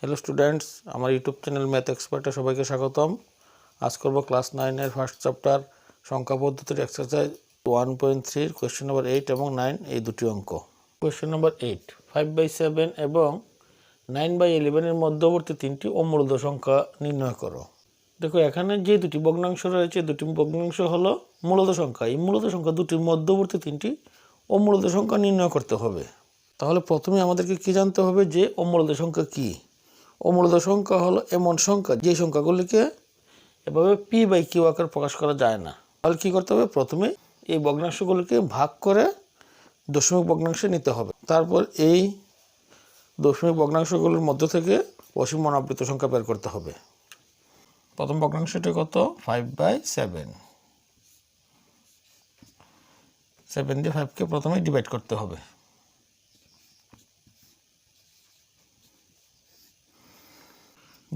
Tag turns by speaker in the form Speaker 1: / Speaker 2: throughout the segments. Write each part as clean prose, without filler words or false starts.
Speaker 1: Hello students, আমার YouTube channel math এক্সপার্টে সবাইকে স্বাগতম। আজ করব ক্লাস 9-এর ফার্স্ট চ্যাপ্টার সংখ্যা পদ্ধতির এক্সারসাইজ 1.3 কোয়েশ্চেন নম্বর 8 এবং 9 এই দুটি অঙ্ক। কোয়েশ্চেন নম্বর 8, 5/7 এবং 9/11 এর মধ্যবর্তী তিনটি অমূলদ সংখ্যা নির্ণয় করো। দেখো, এখানে যে দুটি ভগ্নাংশ রয়েছে, দুটি ভগ্নাংশ হলো মূলদ সংখ্যা। এই মূলদ সংখ্যা দুটির মধ্যবর্তী তিনটি অমূলদ সংখ্যা নির্ণয় করতে হবে। তাহলে প্রথমে আমাদেরকে কি জানতে হবে যে অমূলদ সংখ্যা কি। অমূলদ সংখ্যা হলো এমন সংখ্যা যে সংখ্যাগুলিকে এভাবে p/q আকারে প্রকাশ করা যায় না। তাহলে কী করতে হবে, প্রথমে এই ভগ্নাংশগুলিকে ভাগ করে দশমিক ভগ্নাংশে নিতে হবে। তারপর এই দশমিক ভগ্নাংশগুলির মধ্য থেকে অসীম অনাবৃত সংখ্যা বের করতে হবে। প্রথম ভগ্নাংশটি কত? 5/7। 7 দিয়ে 5কে প্রথমে ডিভাইড করতে হবে।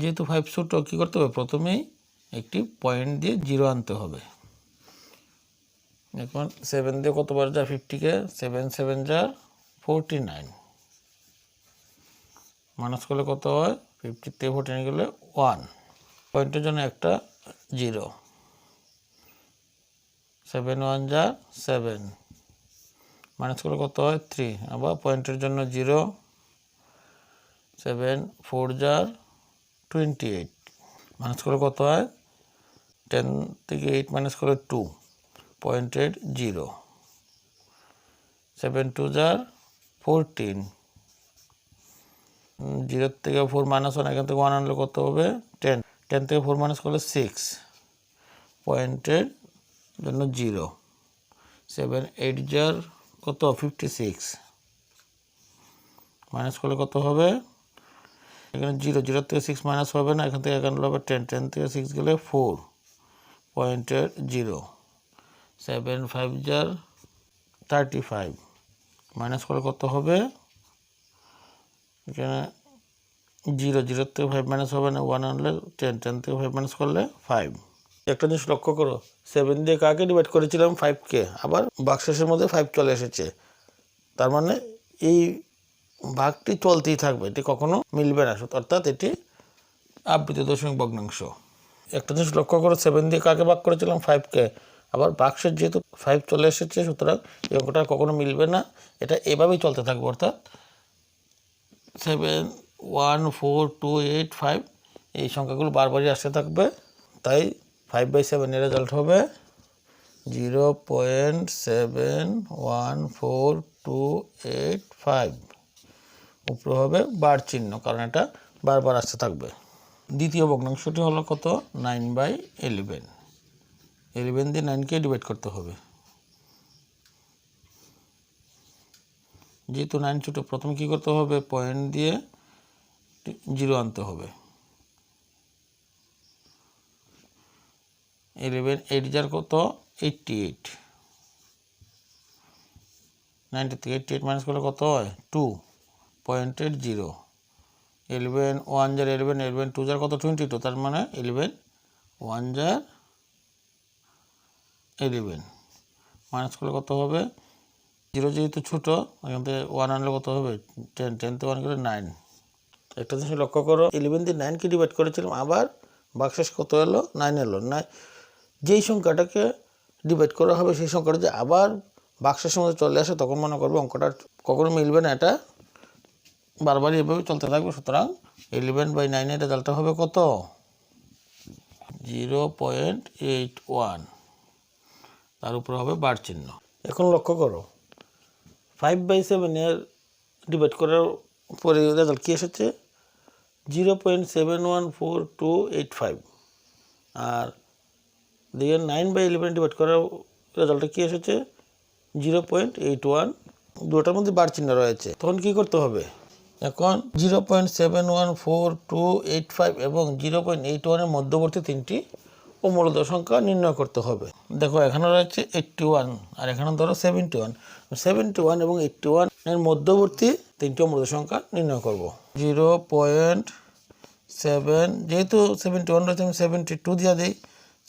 Speaker 1: যেহেতু 5 ছোট, কী করতে হবে, প্রথমেই একটি পয়েন্ট দিয়ে 0 আনতে হবে। এখন 7 দিয়ে কতবার যায় 50-কে? 7 7 যা 49, মাইনাস করলে কত হয়? 50 থেকে 49 গেলে 1, পয়েন্টের জন্য একটা 0। 7 1 যা 7, মাইনাস করলে কত হয়? 3, আবার পয়েন্টের জন্য 0। 7 4 যা 28, মাইনাস করলে কত হয়? 10 থেকে 8 মাইনাস করলে 2, পয়েন্টের 0। 7 2 যা 14, 0 থেকে 4 মাইনাস 1, এখান থেকে 1 আনলে কত হবে? 10, 10 থেকে 4 মাইনাস করলে 6, পয়েন্টের জন্য 0। 7 8 যা কত? 56, মাইনাস করলে কত হবে? এখানে 0, 0 থেকে 6 মাইনাস হবে না, এখান থেকে এখানে হবে 10, 10 থেকে 6 গেলে 4, পয়েন্টের 0। 7 5 যা 35, মাইনাস করলে কত হবে? এখানে 0, 0 থেকে 5 মাইনাস হবে না, 1 আনলে 10, 10 থেকে 5 মাইনাস করলে 5। একটা জিনিস লক্ষ্য করো, 7 দিয়ে কাকে ডিভাইড করেছিলাম? 5কে। আবার বাক্সের মধ্যে 5 চলে এসেছে, তার মানে এই ভাগটি চলতেই থাকবে, এটি কখনো মিলবে না, অর্থাৎ এটি আবৃত দশমিক ভগ্নাংশ। একটা জিনিস লক্ষ্য করো, 7 দিয়ে কাকে ভাগ করেছিলাম? 5কে। আবার বাক্সের যেহেতু 5 চলে এসেছে, সুতরাং এই অঙ্কটা কখনো মিলবে না, এটা এভাবেই চলতে থাকবে। অর্থাৎ 7 1 4 2 8 5 এই সংখ্যাগুলো বারবারই আসতে থাকবে। তাই 5/7 এর রেজাল্ট হবে 0.71425। উপরে হবে বার চিহ্ন, কারণ এটা বারবার আসতে থাকবে। দ্বিতীয় ভগ্নাংশটি হলো কত? 9/11। 11 দিয়ে 9কে ডিভাইড করতে হবে। যেহেতু 9 ছোটো, প্রথমে কী করতে হবে? পয়েন্ট দিয়ে 0 আনতে হবে। 11 8 যার কত? 88, 90 থেকে 88 মাইনাস করলে কত হয়? 2, পয়েন্টের 0। 11 1 যার 11, 11 2 যার কত? 22, তার মানে 11 1 যার 11, মাইনাস করলে কত হবে? 0 যেহেতু ছোটো, এখান থেকে 1 আনলে কত হবে? 10, 10 থেকে 1 গেলে 9। একটা জিনিস লক্ষ্য করো, 11 দিয়ে 9কে ডিভাইড করেছিলাম, আবার বাক্সেস কত এলো? 9 এলো। যেই সংখ্যাটাকে ডিভাইড করা হবে সেই সংখ্যাটা যে আবার বাক্সের মধ্যে চলে আসে, তখন মনে করবে অঙ্কটা কখনো মিলবে না, এটা বারবারই এভাবে চলতে থাকবে। সুতরাং 11/9 এর রেজাল্টটা হবে কত? 0.81, তার উপরে হবে বার চিহ্ন। এখন লক্ষ্য করো, 5/7 এর ডিভাইড করার পরে রেজাল্ট কী এসেছে? 0.714285। আর দিয়ে 9/11 ডিভাইড করার রেজাল্টটা কী এসেছে? 0.81। দুটার মধ্যে বার চিহ্ন রয়েছে, তখন কী করতে হবে? এখন 0.714285 এবং 0.81 এর মধ্যবর্তী তিনটি অমূলদ সংখ্যা নির্ণয় করতে হবে। দেখো, এখানে রয়েছে 81 আর এখানে ধরো 71। 71 এবং 81 এর মধ্যবর্তী তিনটি অমূলদ সংখ্যা নির্ণয় করব। 0.7, যেহেতু 71 রয়েছে আমি 72 দিয়ে দিই।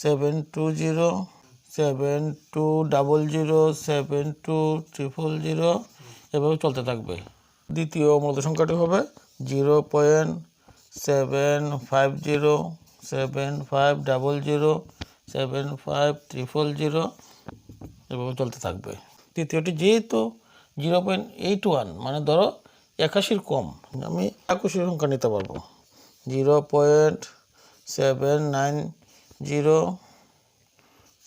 Speaker 1: 720 7200 72000, এভাবে চলতে থাকবে। দ্বিতীয় অমূলদ সংখ্যাটি হবে 0.71425। 750 7500 75300 এভাবে চলতে থাকবে। তৃতীয়টি যেহেতু 0.81 মানে ধরো 81 কম, আমি 21 সংখ্যা নিতে পারবো। 0.790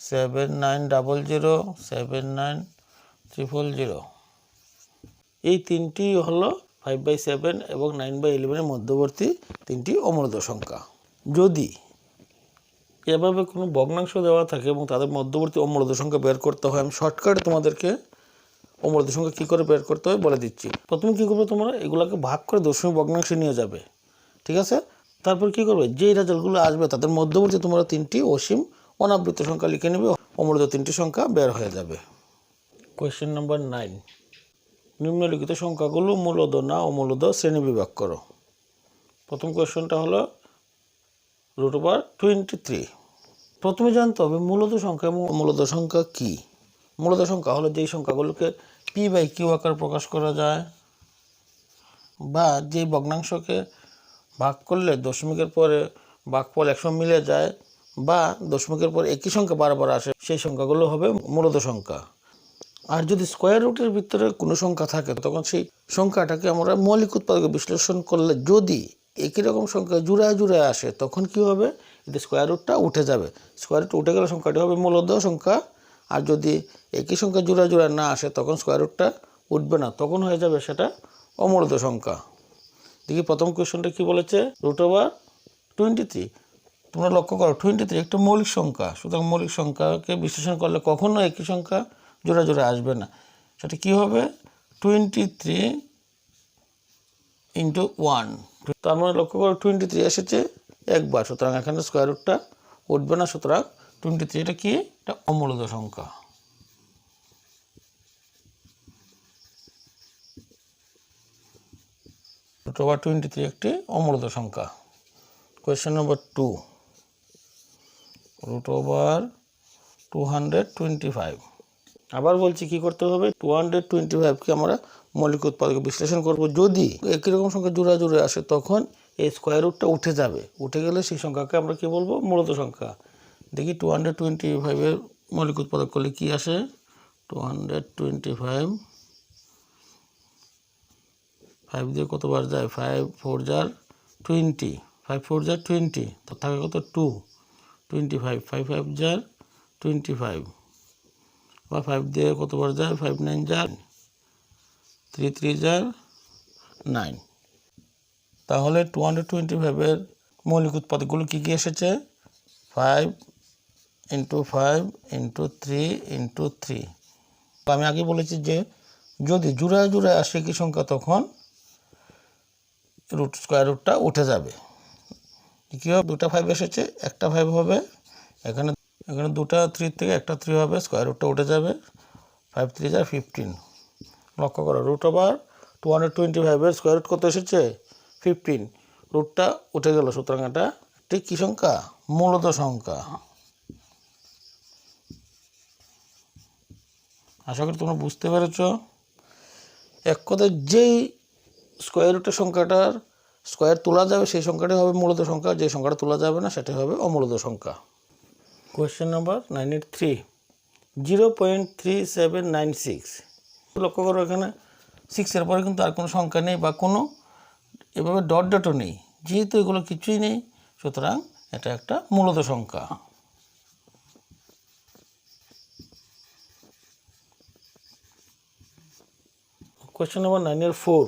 Speaker 1: 7900 79300 এই তিনটি হলো 5/7 এবং 9/11 মধ্যবর্তী তিনটি অমূলদ সংখ্যা। যদি এভাবে কোনো ভগ্নাংশ দেওয়া থাকে এবং তাদের মধ্যবর্তী অমূলদ সংখ্যা বের করতে হয়, আমি শর্টকাটে তোমাদেরকে অমূলদ সংখ্যা কী করে বের করতে হয় বলে দিচ্ছি। প্রথমে কী করবে, তোমরা এগুলোকে ভাগ করে দশমিক ভগ্নাংশে নিয়ে যাবে, ঠিক আছে? তারপর কী করবে, যেই রেজাল্টগুলো আসবে তাদের মধ্যবর্তী তোমরা তিনটি অসীম অনাবৃত সংখ্যা লিখে নেবে, অমূলদ তিনটি সংখ্যা বের হয়ে যাবে। কোয়েশ্চেন নাম্বার 9, নিম্নলিখিত সংখ্যাগুলো মূলদ না অমূলদ শ্রেণী বিভাগ করো। প্রথম কোয়েশ্চনটা হলো √23। প্রথমে জানতে হবে মূলদ সংখ্যা এবং অমূলদ সংখ্যা কি। মূলদ সংখ্যা হলো যেই সংখ্যাগুলোকে p/q আকারে প্রকাশ করা যায়, বা যেই ভগ্নাংশকে ভাগ করলে দশমিকের পরে ভাগফল 100 মিলে যায়, বা দশমিকের পর একই সংখ্যা বারবার আসে, সেই সংখ্যাগুলো হবে মূলদ সংখ্যা। আর যদি স্কোয়ার রুটের ভিতরে কোনো সংখ্যা থাকে তখন সেই সংখ্যাটাকে আমরা মৌলিক উৎপাদক বিশ্লেষণ করলে যদি একই রকম সংখ্যা জুড়ায় জুড়ায় আসে তখন কি হবে, এতে স্কোয়ার রুটটা উঠে যাবে। স্কোয়ার রুট উঠে গেলে সংখ্যাটি হবে মূলদ সংখ্যা। আর যদি একই সংখ্যা জুড়ায় জুড়ায় না আসে তখন স্কোয়ার রুটটা উঠবে না, তখন হয়ে যাবে সেটা অমূলদ সংখ্যা। দেখি প্রথম কোয়েশ্চনটা কি বলেছে, √23। তোমরা লক্ষ্য করো 23 একটা মৌলিক সংখ্যা, সুতরাং মৌলিক সংখ্যাকে বিশ্লেষণ করলে কখনো একই সংখ্যা জোড়া জোড়া আসবে না। সেটা কি হবে, 23 × 1। তার মানে লক্ষ্য করো 23 এসেছে একবার, সুতরাং এখানে স্কোয়ার রুটটা উঠবে না, সুতরাং 23 এটা কি, এটা অমূলদ সংখ্যা। √23 একটি অমূলদ সংখ্যা। Question number 2, √225। আবার বলছি কি করতে হবে, 225কে আমরা মৌলিক উৎপাদকে বিশ্লেষণ করব। যদি একই রকম সংখ্যা জোড়া জুড়ে আসে তখন এই স্কোয়ার রুটটা উঠে যাবে, উঠে গেলে সেই সংখ্যাকে আমরা কি বলবো, মূলদ সংখ্যা। দেখি 225-এর মৌলিক উৎপাদক করলে কি আসে, 225 5 দিয়ে কতবার যায়, 5 4 = 20, 5 4 = 20, তো থাকে কত 2, 25, 5 5 = 25, বা 5 দিয়ে কতবার যায়, 5 9 = 3 3 = 9। তাহলে 225-এর মৌলিক উৎপাদকগুলো কী কী এসেছে, 5 × 5 × 3 × 3। তো আমি আগে বলেছি যে যদি জোড়ায় জোড়ায় আসে কি সংখ্যা তখন স্কোয়ার রুটটা উঠে যাবে। কী হবে, দুটা 5 এসেছে, একটা 5 হবে, এখানে দুটা 3 থেকে একটা 3 হবে, স্কোয়ার রুটটা উঠে যাবে, 5 3 = 15। লক্ষ্য করো √225-এর স্কোয়ার রুট কত এসেছে, 15, রুটটা উঠে গেল, সুতরাং এটা একটি কী সংখ্যা, মূলদ সংখ্যা। আশা করি তোমরা বুঝতে পেরেছ। এক কথায় যেই স্কোয়ার রুটের সংখ্যাটার স্কোয়ার তোলা যাবে সেই সংখ্যাটি হবে মূলদ সংখ্যা, যে সংখ্যাটা তোলা যাবে না সেটা হবে অমূলদ সংখ্যা। Question number 93, 0.3796। লক্ষ্য করো এখানে 6-এর পরে কিন্তু আর কোনো সংখ্যা নেই বা কোনো এভাবে ডট ডটও নেই, যেহেতু এগুলো কিছুই নেই সুতরাং এটা একটা মূলদ সংখ্যা। কোয়েশ্চেন নাম্বার 9-4,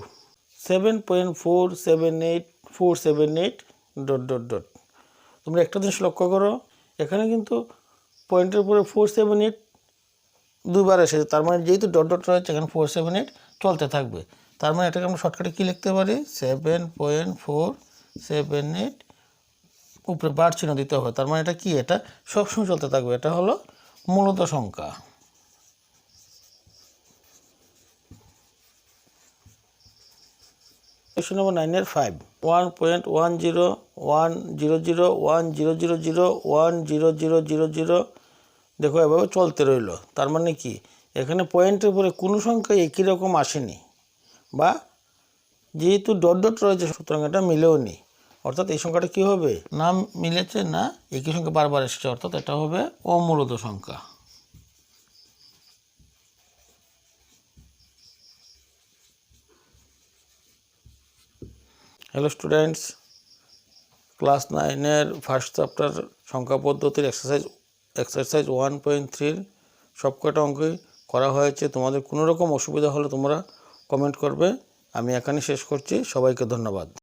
Speaker 1: 7.478478 ... তোমরা একটা জিনিস লক্ষ্য করো, এখানে কিন্তু পয়েন্টের উপরে 478 দুবার এসেছে, তার মানে যেহেতু ডট ডট রয়েছে এখানে 478 চলতে থাকবে। তার মানে এটাকে আমরা শর্টকাটে কী লিখতে পারি, 7.478 উপরে বার চিহ্ন দিতে হবে, তার মানে এটা কি, এটা সবসময় চলতে থাকবে, এটা হলো মূলদ সংখ্যা। কোয়েশ্চেন নম্বর 9-5, 1.1010010001000 দেখো এভাবে চলতে রইল। তার মানে কি, এখানে পয়েন্টের পরে কোনো সংখ্যা একই রকম আসেনি, বা যেহেতু ডট ডট রয়েছে সুতরাং এটা মিলেও নি, অর্থাৎ এই সংখ্যাটা কী হবে, নাম মিলেছে না, একই সংখ্যা বারবার এসেছে, অর্থাৎ এটা হবে অমূলত সংখ্যা। হ্যালো স্টুডেন্টস, ক্লাস 9-এর ফার্স্ট চ্যাপ্টার সংখ্যা পদ্ধতির এক্সারসাইজ 1.3 সবকটা অঙ্কই করা হয়েছে। তোমাদের কোনো রকম অসুবিধা হলে তোমরা কমেন্ট করবে। আমি এখানে শেষ করছি। সবাইকে ধন্যবাদ।